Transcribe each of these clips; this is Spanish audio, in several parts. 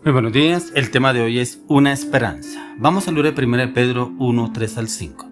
Muy buenos días, el tema de hoy es una esperanza. Vamos a leer 1 Pedro 1, 3 al 5.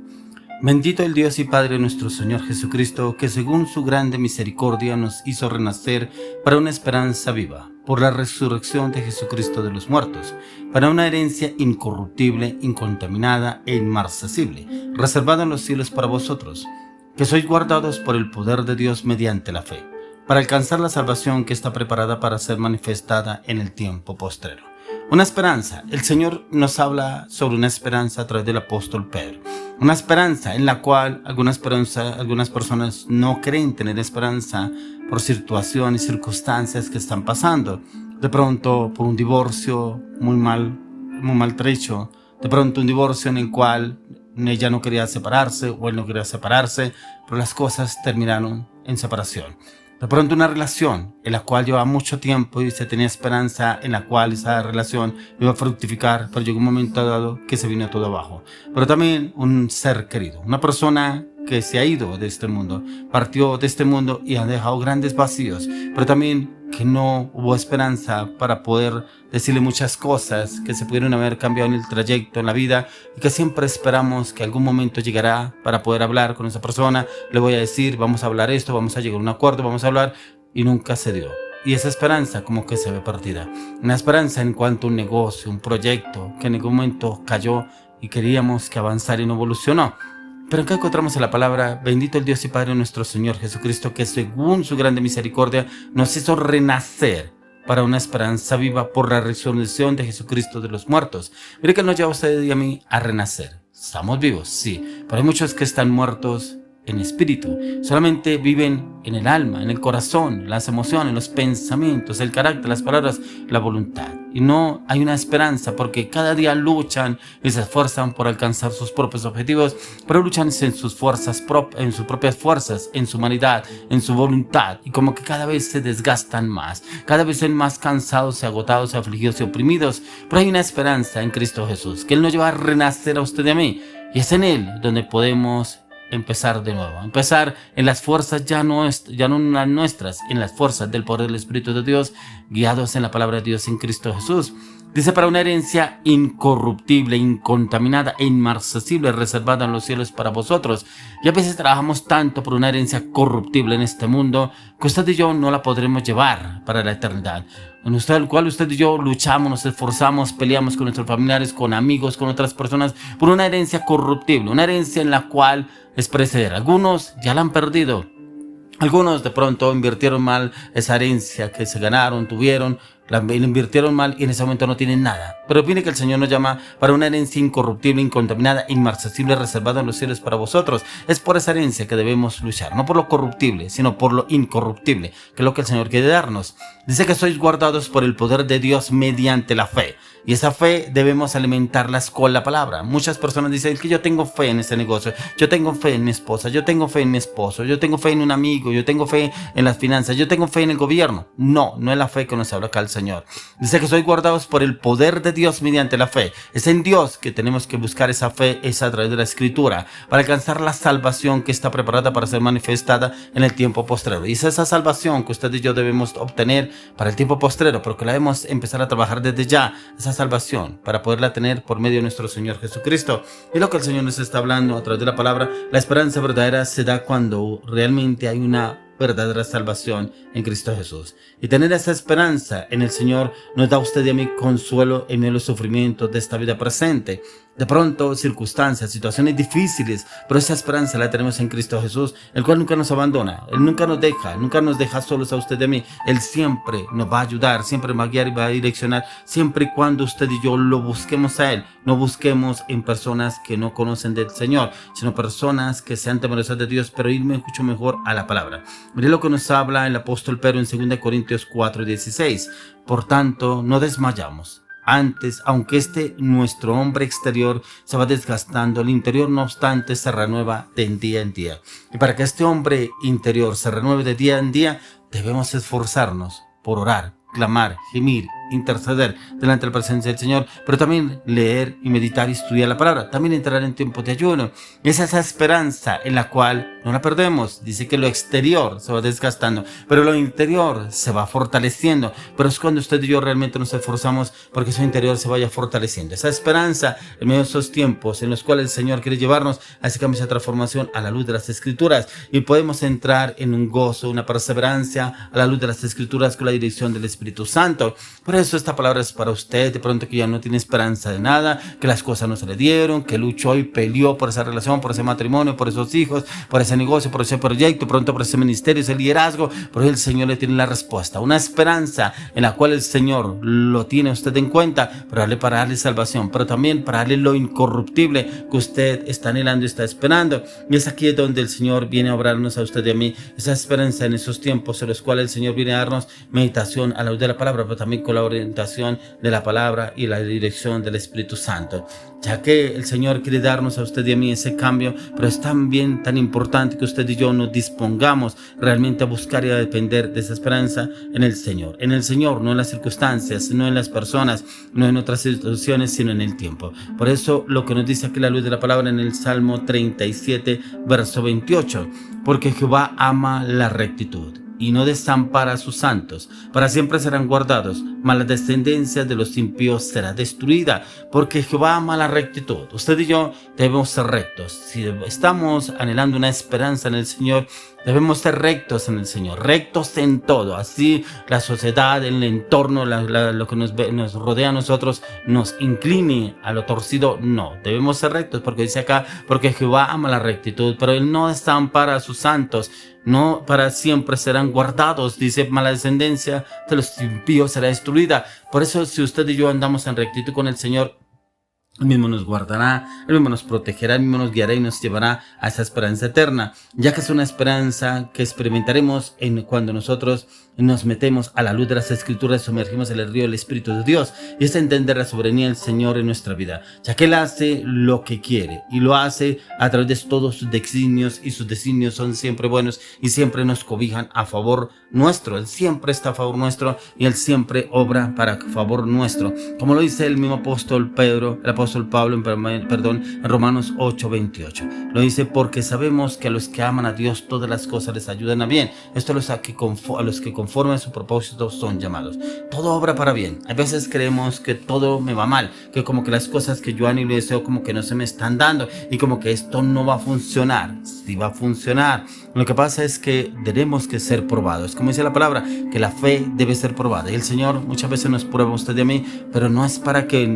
Bendito el Dios y Padre nuestro Señor Jesucristo, que según su grande misericordia nos hizo renacer para una esperanza viva, por la resurrección de Jesucristo de los muertos, para una herencia incorruptible, incontaminada e inmarcesible, reservada en los cielos para vosotros, que sois guardados por el poder de Dios mediante la fe, para alcanzar la salvación que está preparada para ser manifestada en el tiempo postrero. Una esperanza. El Señor nos habla sobre una esperanza a través del apóstol Pedro. Una esperanza en la cual algunas personas no creen tener esperanza por situaciones y circunstancias que están pasando. De pronto por un divorcio muy maltrecho. De pronto un divorcio en el cual ella no quería separarse o él no quería separarse, pero las cosas terminaron en separación. De pronto una relación en la cual llevaba mucho tiempo y se tenía esperanza en la cual esa relación iba a fructificar, pero llegó un momento dado que se vino todo abajo. Pero también un ser querido, una persona que se ha ido de este mundo, partió de este mundo y ha dejado grandes vacíos, pero también que no hubo esperanza para poder decirle muchas cosas que se pudieron haber cambiado en el trayecto, en la vida, y que siempre esperamos que algún momento llegará para poder hablar con esa persona. Le voy a decir, vamos a hablar esto, vamos a llegar a un acuerdo, vamos a hablar, y nunca se dio. Y esa esperanza como que se ve perdida. Una esperanza en cuanto a un negocio, un proyecto que en algún momento cayó y queríamos que avanzara y no evolucionó. Pero acá encontramos en la palabra: bendito el Dios y Padre nuestro Señor Jesucristo, que según su grande misericordia nos hizo renacer para una esperanza viva por la resurrección de Jesucristo de los muertos. Mire que Él nos lleva a usted y a mí a renacer. Estamos vivos, sí, pero hay muchos que están muertos en espíritu. Solamente viven en el alma, en el corazón, las emociones, los pensamientos, el carácter, las palabras, la voluntad. Y no hay una esperanza porque cada día luchan y se esfuerzan por alcanzar sus propios objetivos, pero luchan en sus fuerzas, en sus propias fuerzas, en su humanidad, en su voluntad, y como que cada vez se desgastan más, cada vez son más cansados, agotados, afligidos y oprimidos. Pero hay una esperanza en Cristo Jesús, que Él nos lleva a renacer a usted y a mí, y es en Él donde podemos empezar de nuevo, empezar en las fuerzas ya no en las nuestras, en las fuerzas del poder del Espíritu de Dios, guiados en la palabra de Dios en Cristo Jesús. Dice: para una herencia incorruptible, incontaminada e inmarcesible, reservada en los cielos para vosotros. Y a veces trabajamos tanto por una herencia corruptible en este mundo que usted y yo no la podremos llevar para la eternidad. En el cual usted y yo luchamos, nos esforzamos, peleamos con nuestros familiares, con amigos, con otras personas, por una herencia corruptible, una herencia en la cual es perecedera. Algunos ya la han perdido. Algunos de pronto invirtieron mal esa herencia que se ganaron, tuvieron, la invirtieron mal y en ese momento no tienen nada. Pero viene que el Señor nos llama para una herencia incorruptible, incontaminada, inmarcesible, reservada en los cielos para vosotros. Es por esa herencia que debemos luchar, no por lo corruptible, sino por lo incorruptible, que es lo que el Señor quiere darnos. Dice que sois guardados por el poder de Dios mediante la fe. Y esa fe debemos alimentarla con la palabra. Muchas personas dicen que yo tengo fe en este negocio, yo tengo fe en mi esposa, yo tengo fe en mi esposo, yo tengo fe en un amigo, yo tengo fe en las finanzas, yo tengo fe en el gobierno. No es la fe que nos habla acá el Señor. Dice que sois guardados por el poder de Dios mediante la fe. Es en Dios que tenemos que buscar esa fe, es a través de la Escritura, para alcanzar la salvación que está preparada para ser manifestada en el tiempo postrero. Y es esa salvación que usted y yo debemos obtener para el tiempo postrero, pero que la debemos empezar a trabajar desde ya, esa salvación, para poderla tener por medio de nuestro Señor Jesucristo. Y lo que el Señor nos está hablando a través de la palabra: la esperanza verdadera se da cuando realmente hay una verdadera salvación en Cristo Jesús. Y tener esa esperanza en el Señor nos da a usted y a mí consuelo en medio de los sufrimientos de esta vida presente. De pronto, circunstancias, situaciones difíciles, pero esa esperanza la tenemos en Cristo Jesús, el cual nunca nos abandona, Él nunca nos deja solos a usted y a mí. Él siempre nos va a ayudar, siempre nos va a guiar y va a direccionar, siempre y cuando usted y yo lo busquemos a Él. No busquemos en personas que no conocen del Señor, sino personas que sean temerosas de Dios, pero ir mucho mejor a la palabra. Mire lo que nos habla el apóstol Pedro en 2 Corintios 4:16. Por tanto, no desmayamos. Antes, aunque nuestro hombre exterior se va desgastando, el interior no obstante se renueva de día en día. Y para que este hombre interior se renueve de día en día, debemos esforzarnos por orar, clamar, gemir interceder delante de la presencia del Señor, pero también leer y meditar y estudiar la palabra, también entrar en tiempo de ayuno. Es esa esperanza en la cual no la perdemos. Dice que lo exterior se va desgastando, pero lo interior se va fortaleciendo, pero es cuando usted y yo realmente nos esforzamos porque su interior se vaya fortaleciendo. Esa esperanza en medio de esos tiempos en los cuales el Señor quiere llevarnos a ese cambio, esa transformación a la luz de las Escrituras, y podemos entrar en un gozo, una perseverancia a la luz de las Escrituras con la dirección del Espíritu Santo. Por eso esta palabra es para usted, de pronto que ya no tiene esperanza de nada, que las cosas no se le dieron, que luchó y peleó por esa relación, por ese matrimonio, por esos hijos, por ese negocio, por ese proyecto, pronto por ese ministerio, ese liderazgo. Por eso el Señor le tiene la respuesta, una esperanza en la cual el Señor lo tiene usted en cuenta, para darle salvación, pero también para darle lo incorruptible que usted está anhelando y está esperando. Y es aquí donde el Señor viene a obrarnos a usted y a mí esa esperanza en esos tiempos en los cuales el Señor viene a darnos meditación a la luz de la palabra, pero también con la orientación de la palabra y la dirección del Espíritu Santo, ya que el Señor quiere darnos a usted y a mí ese cambio, pero es también tan importante que usted y yo nos dispongamos realmente a buscar y a depender de esa esperanza en el Señor, no en las circunstancias, no en las personas, no en otras situaciones, sino en el tiempo. Por eso lo que nos dice aquí la luz de la palabra en el Salmo 37, verso 28, porque Jehová ama la rectitud y no desampara a sus santos, para siempre serán guardados, mas la descendencia de los impíos será destruida, porque Jehová ama la rectitud. Usted y yo debemos ser rectos. Si estamos anhelando una esperanza en el Señor, debemos ser rectos en el Señor, rectos en todo. Así la sociedad, el entorno, lo que nos rodea a nosotros nos incline a lo torcido. No, debemos ser rectos, porque dice acá, porque Jehová ama la rectitud, pero Él no desampara a sus santos, no para siempre serán guardados. Dice, mala descendencia de los impíos será destruida. Por eso, si usted y yo andamos en rectitud con el Señor, Él mismo nos guardará, Él mismo nos protegerá, Él mismo nos guiará y nos llevará a esa esperanza eterna, ya que es una esperanza que experimentaremos cuando nosotros nos metemos a la luz de las Escrituras, sumergimos en el río del Espíritu de Dios, y es entender la soberanía del Señor en nuestra vida, ya que Él hace lo que quiere y lo hace a través de todos sus designios, y sus designios son siempre buenos y siempre nos cobijan a favor nuestro. Él siempre está a favor nuestro y Él siempre obra para favor nuestro, como lo dice el mismo apóstol Pedro, el apóstol Pablo en Romanos 8:28. Lo dice, porque sabemos que a los que aman a Dios todas las cosas les ayudan a bien. Esto a los que conforme a su propósito son llamados. Todo obra para bien. A veces creemos que todo me va mal, que como que las cosas que yo anhelo y deseo como que no se me están dando, y como que esto no va a funcionar. Sí va a funcionar. Lo que pasa es que tenemos que ser probados. Como dice la palabra, que la fe debe ser probada. Y el Señor muchas veces nos prueba a usted y a mí, pero no es para que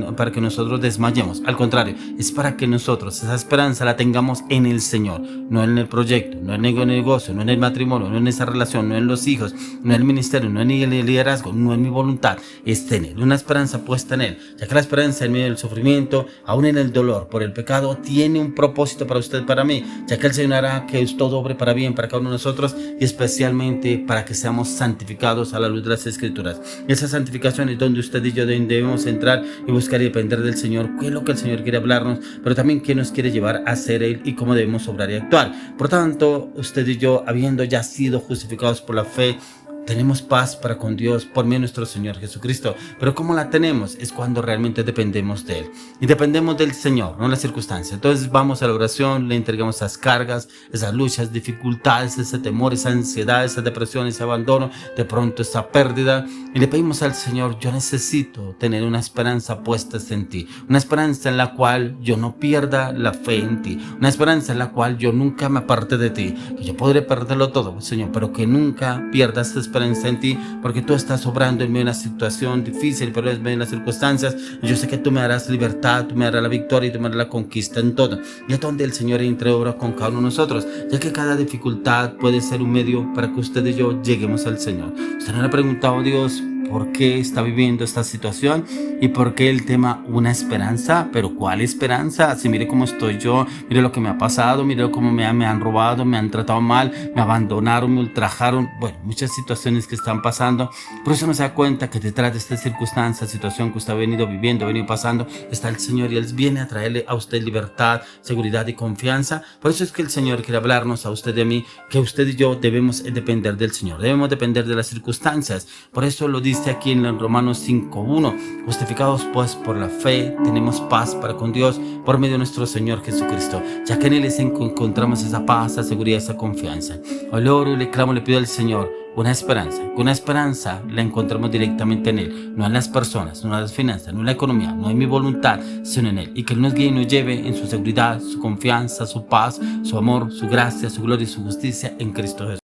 nosotros desmayemos. Al contrario, es para que nosotros esa esperanza la tengamos en el Señor, no en el proyecto, no en el negocio, no en el matrimonio, no en esa relación, no en los hijos, no en el ministerio, no en el liderazgo, no en mi voluntad. Es en Él, una esperanza puesta en Él, ya que la esperanza en medio del sufrimiento, aún en el dolor por el pecado, tiene un propósito para usted, para mí, ya que el Señor hará que todo obre para bien para cada uno de nosotros, y especialmente para que seamos santificados a la luz de las Escrituras. Esa santificación es donde usted y yo debemos entrar y buscar y depender del Señor, qué es lo que el Señor quiere hablarnos, pero también qué nos quiere llevar a ser Él y cómo debemos obrar y actuar. Por tanto, usted y yo, habiendo ya sido justificados por la fe, tenemos paz para con Dios por medio de nuestro Señor Jesucristo. Pero ¿cómo la tenemos? Es cuando realmente dependemos de Él. Y dependemos del Señor, no de las circunstancias. Entonces vamos a la oración, le entregamos esas cargas, esas luchas, dificultades, ese temor, esa ansiedad, esa depresión, ese abandono, de pronto esa pérdida. Y le pedimos al Señor, yo necesito tener una esperanza puesta en ti. Una esperanza en la cual yo no pierda la fe en ti. Una esperanza en la cual yo nunca me aparte de ti. Que yo podré perderlo todo, Señor, pero que nunca pierdas esta esperanza en ti, porque tú estás obrando en medio de una situación difícil, pero en medio de las circunstancias, y yo sé que tú me darás libertad, tú me darás la victoria y tú me darás la conquista en todo. Y es donde el Señor entre obra con cada uno de nosotros, ya que cada dificultad puede ser un medio para que usted y yo lleguemos al Señor. Usted no le ha preguntado a Dios por qué está viviendo esta situación y por qué el tema una esperanza. Pero ¿cuál esperanza? Si mire cómo estoy yo, mire lo que me ha pasado, mire cómo me han robado, me han tratado mal, me abandonaron, me ultrajaron, bueno, muchas situaciones que están pasando. Por eso no se da cuenta que detrás de esta circunstancia, situación que usted ha venido viviendo, ha venido pasando, está el Señor, y Él viene a traerle a usted libertad, seguridad y confianza. Por eso es que el Señor quiere hablarnos a usted y a mí, que usted y yo debemos depender del Señor, debemos depender de las circunstancias. Por eso lo dice dice aquí en Romanos 5:1, justificados pues por la fe, tenemos paz para con Dios por medio de nuestro Señor Jesucristo, ya que en Él encontramos esa paz, esa seguridad, esa confianza. Hoy le oro y le clamo, le pido al Señor una esperanza la encontramos directamente en Él, no en las personas, no en las finanzas, no en la economía, no en mi voluntad, sino en Él, y que Él nos guíe y nos lleve en su seguridad, su confianza, su paz, su amor, su gracia, su gloria y su justicia en Cristo Jesús.